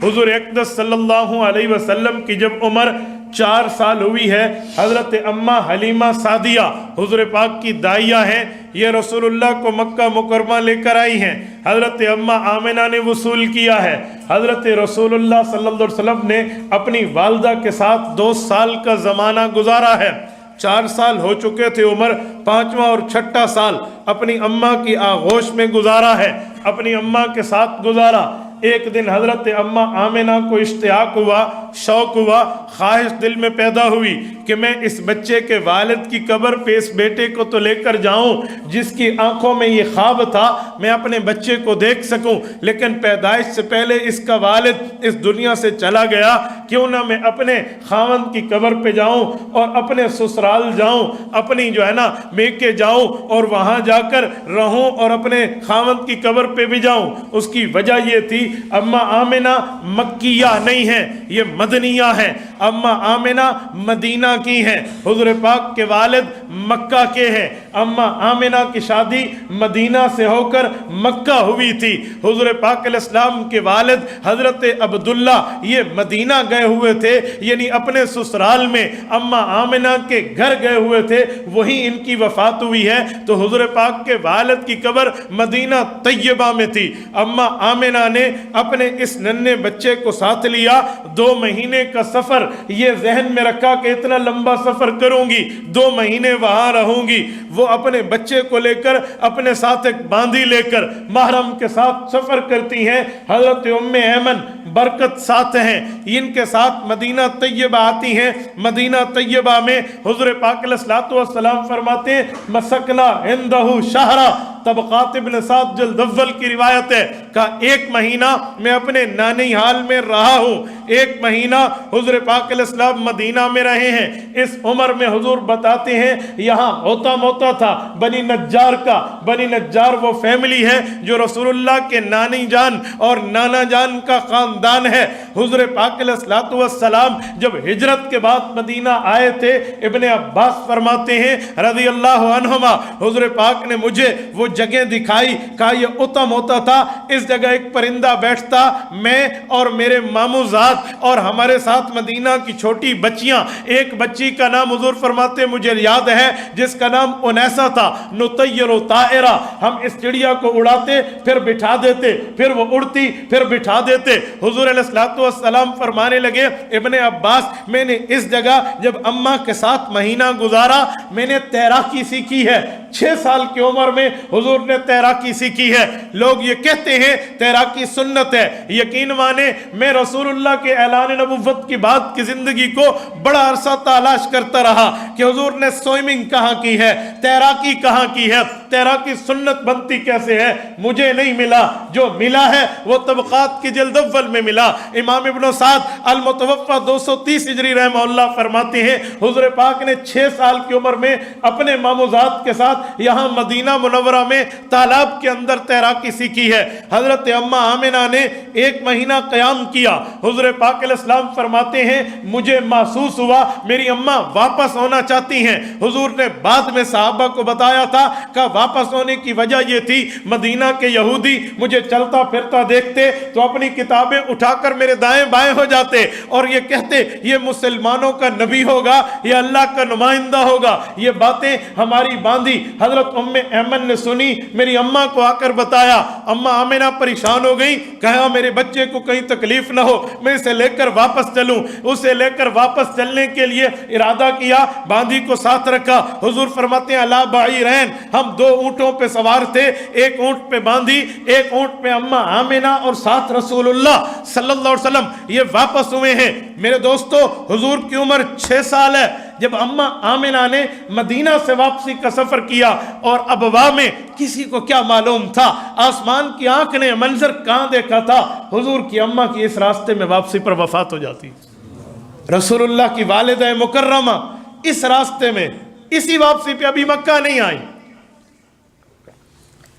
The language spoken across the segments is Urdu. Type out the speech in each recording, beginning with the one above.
حضور اقدس صلی اللہ علیہ وسلم کی جب عمر 4 سال ہوئی ہے، حضرت اماں حلیمہ سعدیہ حضور پاک کی دائیہ ہیں، یہ رسول اللہ کو مکہ مکرمہ لے کر آئی ہیں۔ حضرت اماں آمنہ نے وصول کیا ہے۔ حضرت رسول اللہ صلی اللہ علیہ وسلم نے اپنی والدہ کے ساتھ 2 سال کا زمانہ گزارا ہے۔ 4 سال ہو چکے تھے عمر، 5واں اور 6واں سال اپنی اماں کی آغوش میں گزارا ہے، اپنی اماں کے ساتھ گزارا۔ ایک دن حضرت اماں آمنہ کو اشتیاق ہوا، شوق ہوا، خواہش دل میں پیدا ہوئی کہ میں اس بچے کے والد کی قبر پہ اس بیٹے کو تو لے کر جاؤں جس کی آنکھوں میں یہ خواب تھا میں اپنے بچے کو دیکھ سکوں، لیکن پیدائش سے پہلے اس کا والد اس دنیا سے چلا گیا، کیوں نہ میں اپنے خاوند کی قبر پہ جاؤں اور اپنے سسرال جاؤں، اپنی میکے جاؤں اور وہاں جا کر رہوں اور اپنے خاوند کی قبر پہ بھی جاؤں۔ اس کی وجہ یہ تھی اماں آمنہ مکیہ نہیں ہیں، یہ مدنیہ ہیں۔ اماں آمنہ مدینہ کی ہیں، حضور پاک کے والد مکہ کے ہیں۔ اماں آمنہ کی شادی مدینہ سے ہو کر مکہ ہوئی تھی۔ حضور پاک علیہ السلام کے والد حضرت عبداللہ یہ مدینہ گئے ہوئے تھے، یعنی اپنے سسرال میں اماں آمنہ کے گھر گئے ہوئے تھے، وہیں ان کی وفات ہوئی ہے۔ تو حضور پاک کے والد کی قبر مدینہ طیبہ میں تھی۔ اماں آمنہ نے اپنے اس ننھے بچے کو ساتھ لیا، 2 مہینے کا سفر یہ ذہن میں رکھا کہ اتنا لمبا سفر کروں گی، 2 مہینے وہاں رہوں گی۔ وہ اپنے بچے کو لے کر اپنے ساتھ ایک باندی لے کر محرم کے ساتھ سفر کرتی ہیں۔ حضرت ام ایمن برکت ساتھ ہیں، ان کے ساتھ مدینہ طیبہ آتی ہیں۔ مدینہ طیبہ میں حضور پاک علیہ الصلوۃ والسلام فرماتے ہیں مسکنا عندہ شہرا، طبقات ابن سعد جلد اول کی روایت ہے، کہ 1 مہینہ میں اپنے نانی حال میں رہا ہوں۔ 1 مہینہ حضور پاک علیہ السلام مدینہ میں رہے ہیں۔ اس عمر میں حضور بتاتے ہیں یہاں ہوتا موتا تھا بنی نجار کا۔ بنی نجار وہ فیملی ہے جو رسول اللہ کے نانی جان اور نانا جان کا خاندان ہے۔ حضور پاک علیہ السلام جب ہجرت کے بعد مدینہ آئے تھے، ابن عباس فرماتے ہیں رضی اللہ عنہما، حضور پاک نے مجھے وہ جگہ دکھائی، کہا یہ اتم ہوتا تھا، اس جگہ ایک پرندہ بیٹھتا، میں اور میرے ماموزاد اور ہمارے ساتھ مدینہ کی چھوٹی بچیاں، ایک بچی کا نام حضور فرماتے مجھے یاد ہے جس کا نام انیسہ تھا، نطیر و طائرہ، ہم اس چڑیا کو اڑاتے پھر بٹھا دیتے، پھر وہ اڑتی پھر بٹھا دیتے۔ حضور علیہ السلام فرمانے لگے ابن عباس میں نے اس جگہ جب اماں کے ساتھ مہینہ گزارا میں نے تیراکی سیکھی ہے۔ 6 سال کی عمر میں حضور نے تیراکی سیکھی ہے۔ لوگ یہ کہتے ہیں تیراکی سنت ہے، یقین مانے میں رسول اللہ کے اعلان نبوت کی بعد کی زندگی کو بڑا عرصہ تلاش کرتا رہا کہ حضور نے سوئمنگ کہاں کی ہے، تیراکی کہاں کی ہے، تیراکی سنت بنتی کیسے ہے، مجھے نہیں ملا۔ جو ملا ہے وہ طبقات کی جلد اول میں ملا۔ امام ابن سعد المتوفى 230 ہجری رحمہ اللہ فرماتے ہیں حضور پاک نے 6 سال کی عمر میں اپنے ماموزاد کے ساتھ یہاں مدینہ منورہ میں تالاب کے اندر تیراکی سیکھی ہے۔ حضرت اماں آمنہ نے 1 مہینہ قیام کیا۔ حضور پاک علیہ السلام فرماتے ہیں مجھے محسوس ہوا میری اماں واپس ہونا چاہتی ہیں۔ حضور نے بعد میں صحابہ کو بتایا تھا کہ واپس ہونے کی وجہ یہ تھی مدینہ کے یہودی مجھے چلتا پھرتا دیکھتے تو اپنی کتابیں اٹھا کر میرے دائیں بائیں ہو جاتے اور یہ کہتے یہ مسلمانوں کا نبی ہوگا، یہ اللہ کا نمائندہ ہوگا۔ یہ باتیں ہماری باندھی حضرت ام ایمن نے سنی، میری اماں کو آ کر بتایا۔ اماں آمنہ پریشان ہو گئی، کہا میرے بچے کو کہیں تکلیف نہ ہو، میں اسے لے کر واپس چلوں۔ اسے لے کر واپس چلنے کے لیے ارادہ کیا، باندھی کو ساتھ رکھا۔ حضور فرماتے ہیں الا بعیرین، ہم 2 اونٹوں پہ سوار تھے، ایک اونٹ پہ باندھی، ایک اونٹ پہ اماں آمنہ اور ساتھ رسول اللہ صلی اللہ علیہ وسلم۔ یہ واپس ہوئے ہیں۔ میرے دوستو حضور کی عمر 6 سال ہے جب اماں آمنہ نے مدینہ سے واپسی کا سفر کیا، اور ابوا میں کسی کو کیا معلوم تھا، آسمان کی آنکھ نے منظر کہاں دیکھا تھا، حضور کی اماں کی اس راستے میں واپسی پر وفات ہو جاتی۔ رسول اللہ کی والدہ مکرمہ اس راستے میں اسی واپسی پہ ابھی مکہ نہیں آئی۔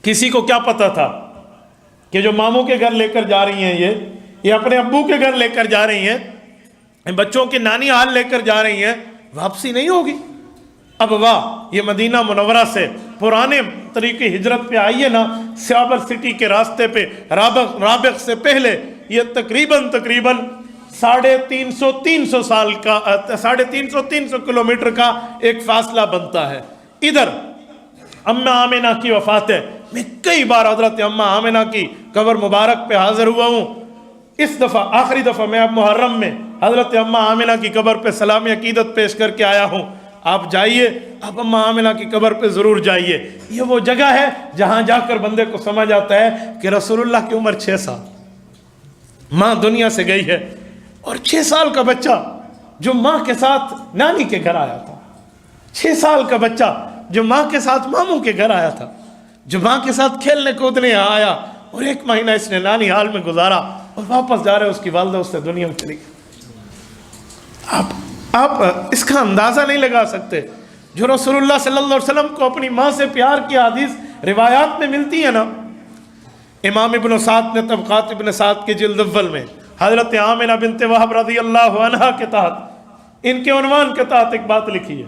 کسی کو کیا پتا تھا کہ جو ماموں کے گھر لے کر جا رہی ہیں یہ اپنے ابو کے گھر لے کر جا رہی ہیں، بچوں کی نانی حال لے کر جا رہی ہیں، واپسی نہیں ہوگی۔ اب واہ، یہ مدینہ منورہ سے پرانے طریقے ہجرت پہ آئیے نا، سیابر سٹی کے راستے پہ رابغ سے پہلے یہ تقریباً 350 کلومیٹر کا ایک فاصلہ بنتا ہے۔ ادھر اماں آمنہ کی وفات ہے، میں کئی بار حضرت اماں آمنہ کی قبر مبارک پہ حاضر ہوا ہوں۔ اس دفعہ آخری دفعہ میں اب محرم میں حضرت اماں آمنہ کی قبر پہ سلام عقیدت پیش کر کے آیا ہوں۔ آپ جائیے، آپ اماں آمنہ کی قبر پہ ضرور جائیے۔ یہ وہ جگہ ہے جہاں جا کر بندے کو سمجھ آتا ہے کہ رسول اللہ کی عمر 6 سال، ماں دنیا سے گئی ہے، اور 6 سال کا بچہ جو ماں کے ساتھ نانی کے گھر آیا تھا، 6 سال کا بچہ جو ماں کے ساتھ ماموں کے گھر آیا تھا، جو ماں کے ساتھ کھیلنے کودنے آیا، اور 1 مہینہ اس نے نانی حال میں گزارا، اور واپس جا رہے اس کی والدہ اس سے دنیا میں چلی گئی۔ آپ اس کا اندازہ نہیں لگا سکتے۔ جو رسول اللہ صلی اللہ علیہ وسلم کو اپنی ماں سے پیار کی حدیث روایات میں ملتی ہے نا، امام ابن سعد نے طبقات ابن سعد کے جلد اول میں حضرت آمنہ بنت وہب رضی اللہ عنہا کے تحت، ان کے عنوان کے تحت ایک بات لکھی ہے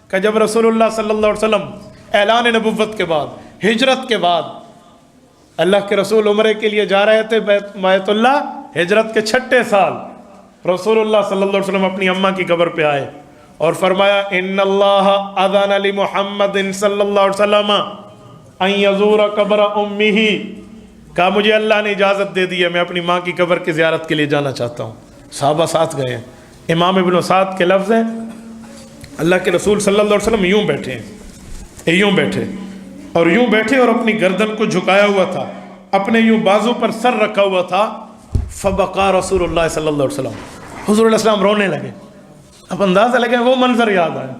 کہ جب رسول اللہ صلی اللہ علیہ وسلم اعلان نبوت کے بعد، ہجرت کے بعد، اللہ کے رسول عمرے کے لیے جا رہے تھے بیت اللہ، ہجرت کے 6 سال رسول اللہ صلی اللہ علیہ وسلم اپنی اماں کی قبر پہ آئے اور فرمایا ان اللہ اذن لمحمد صلی اللہ علیہ وسلم ان یزور قبر امہ، کہا مجھے اللہ نے اجازت دے دی ہے، میں اپنی ماں کی قبر کی زیارت کے لیے جانا چاہتا ہوں۔ صحابہ ساتھ گئے ہیں۔ امام ابن سعد کے لفظ ہیں اللہ کے رسول صلی اللہ علیہ وسلم یوں بیٹھے ہیں، یوں بیٹھے اور اپنی گردن کو جھکایا ہوا تھا، اپنے یوں بازو پر سر رکھا ہوا تھا۔ فبقى رسول اللہ صلی اللہ علیہ وسلم، حضور علیہ السلام رونے لگے۔ اب اندازہ لگے، وہ منظر یاد آیا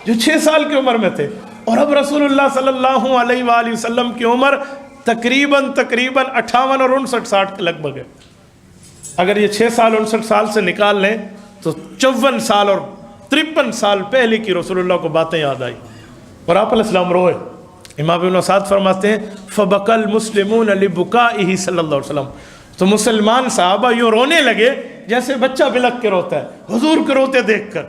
جو 6 سال کی عمر میں تھے، اور اب رسول اللہ صلی اللہ علیہ وآلہ وسلم کی عمر تقریباً 58 اور 59 60 کے لگ بھگ ہے۔ اگر یہ 6 سال 59 سال سے نکال لیں تو 54 سال اور 53 سال پہلے کی رسول اللہ کو باتیں یاد آئی، اور آپ علیہ السلام روئے۔ امام ابن سعد فرماتے ہیں فبقى المسلمون لبكائه صلی اللہ علیہ وسلم، تو مسلمان صحابہ یوں رونے لگے جیسے بچہ بلک کے روتا ہے حضور کو روتے دیکھ کر۔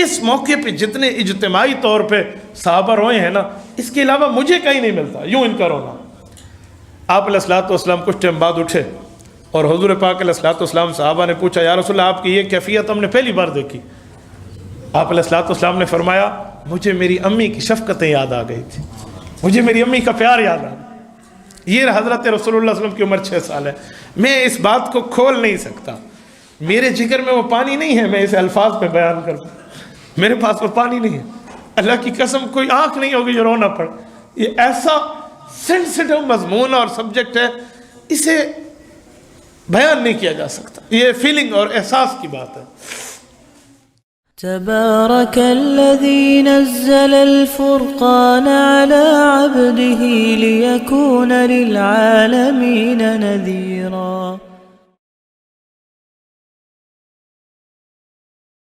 اس موقع پہ جتنے اجتماعی طور پہ صحابہ روئے ہیں نا، اس کے علاوہ مجھے کہیں نہیں ملتا یوں ان کا رونا۔ آپ علیہ السلام کچھ ٹائم بعد اٹھے اور حضور پاک علیہ السلام صحابہ نے پوچھا یا رسول اللہ آپ کی یہ کیفیت ہم نے پہلی بار دیکھی۔ آپ علیہ السلام نے فرمایا مجھے میری امی کی شفقتیں یاد آ گئی تھی، مجھے میری امی کا پیار یاد آ گیا۔ یہ حضرت رسول اللہ صلی اللہ علیہ وسلم کی عمر 6 سال ہے۔ میں اس بات کو کھول نہیں سکتا، میرے جگر میں وہ پانی نہیں ہے میں اسے الفاظ میں بیان کروں، میرے پاس وہ پانی نہیں ہے۔ اللہ کی قسم کوئی آنکھ نہیں ہوگی جو رونا پڑ۔ یہ ایسا سینسٹیو مضمون اور سبجیکٹ ہے، اسے بیان نہیں کیا جا سکتا، یہ فیلنگ اور احساس کی بات ہے۔ تبارك الذي نزل الفرقان على عبده ليكون للعالمين نذيرا